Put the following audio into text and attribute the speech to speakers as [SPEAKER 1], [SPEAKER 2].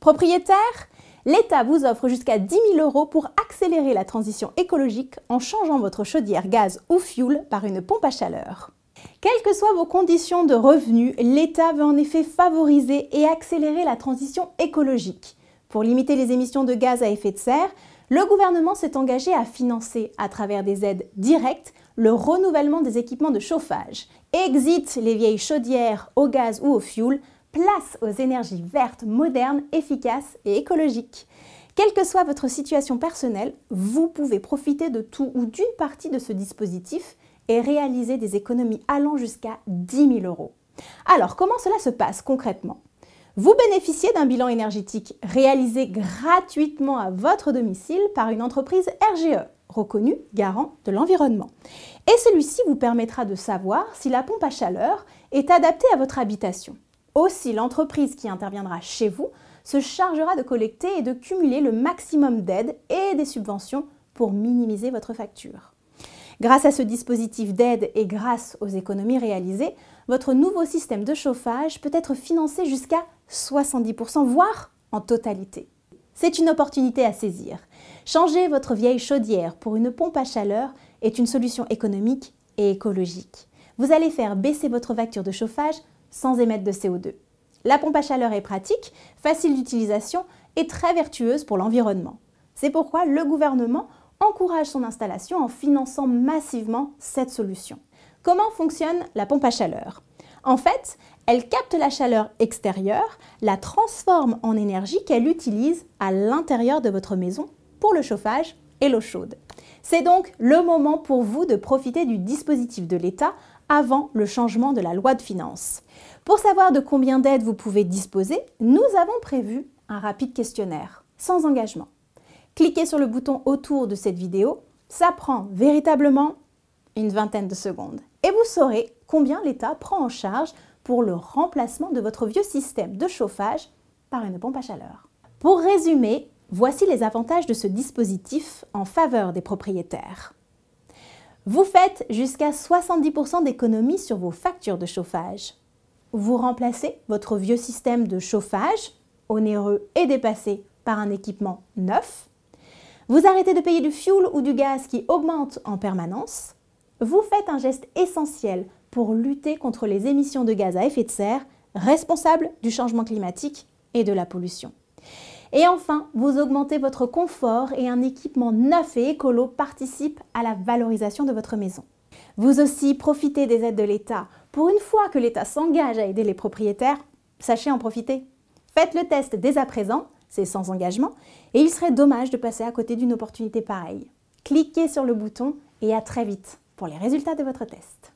[SPEAKER 1] Propriétaire, l'État vous offre jusqu'à 10 000 € pour accélérer la transition écologique en changeant votre chaudière gaz ou fioul par une pompe à chaleur. Quelles que soient vos conditions de revenus, l'État veut en effet favoriser et accélérer la transition écologique. Pour limiter les émissions de gaz à effet de serre, le gouvernement s'est engagé à financer, à travers des aides directes, le renouvellement des équipements de chauffage. Exit les vieilles chaudières au gaz ou au fioul, place aux énergies vertes, modernes, efficaces et écologiques. Quelle que soit votre situation personnelle, vous pouvez profiter de tout ou d'une partie de ce dispositif et réaliser des économies allant jusqu'à 10 000 €. Alors, comment cela se passe concrètement? Vous bénéficiez d'un bilan énergétique réalisé gratuitement à votre domicile par une entreprise RGE, reconnue garant de l'environnement. Et celui-ci vous permettra de savoir si la pompe à chaleur est adaptée à votre habitation. Aussi, l'entreprise qui interviendra chez vous se chargera de collecter et de cumuler le maximum d'aides et des subventions pour minimiser votre facture. Grâce à ce dispositif d'aide et grâce aux économies réalisées, votre nouveau système de chauffage peut être financé jusqu'à 70%, voire en totalité. C'est une opportunité à saisir. Changer votre vieille chaudière pour une pompe à chaleur est une solution économique et écologique. Vous allez faire baisser votre facture de chauffage sans émettre de CO2. La pompe à chaleur est pratique, facile d'utilisation et très vertueuse pour l'environnement. C'est pourquoi le gouvernement encourage son installation en finançant massivement cette solution. Comment fonctionne la pompe à chaleur? En fait, elle capte la chaleur extérieure, la transforme en énergie qu'elle utilise à l'intérieur de votre maison pour le chauffage et l'eau chaude. C'est donc le moment pour vous de profiter du dispositif de l'État avant le changement de la loi de finances. Pour savoir de combien d'aides vous pouvez disposer, nous avons prévu un rapide questionnaire, sans engagement. Cliquez sur le bouton autour de cette vidéo, ça prend véritablement une vingtaine de secondes. Et vous saurez combien l'État prend en charge pour le remplacement de votre vieux système de chauffage par une pompe à chaleur. Pour résumer, voici les avantages de ce dispositif en faveur des propriétaires. Vous faites jusqu'à 70% d'économie sur vos factures de chauffage. Vous remplacez votre vieux système de chauffage, onéreux et dépassé, par un équipement neuf. Vous arrêtez de payer du fioul ou du gaz qui augmente en permanence. Vous faites un geste essentiel pour lutter contre les émissions de gaz à effet de serre, responsables du changement climatique et de la pollution. Et enfin, vous augmentez votre confort et un équipement neuf et écolo participe à la valorisation de votre maison. Vous aussi profitez des aides de l'État. Pour une fois que l'État s'engage à aider les propriétaires, sachez en profiter. Faites le test dès à présent, c'est sans engagement, et il serait dommage de passer à côté d'une opportunité pareille. Cliquez sur le bouton et à très vite pour les résultats de votre test.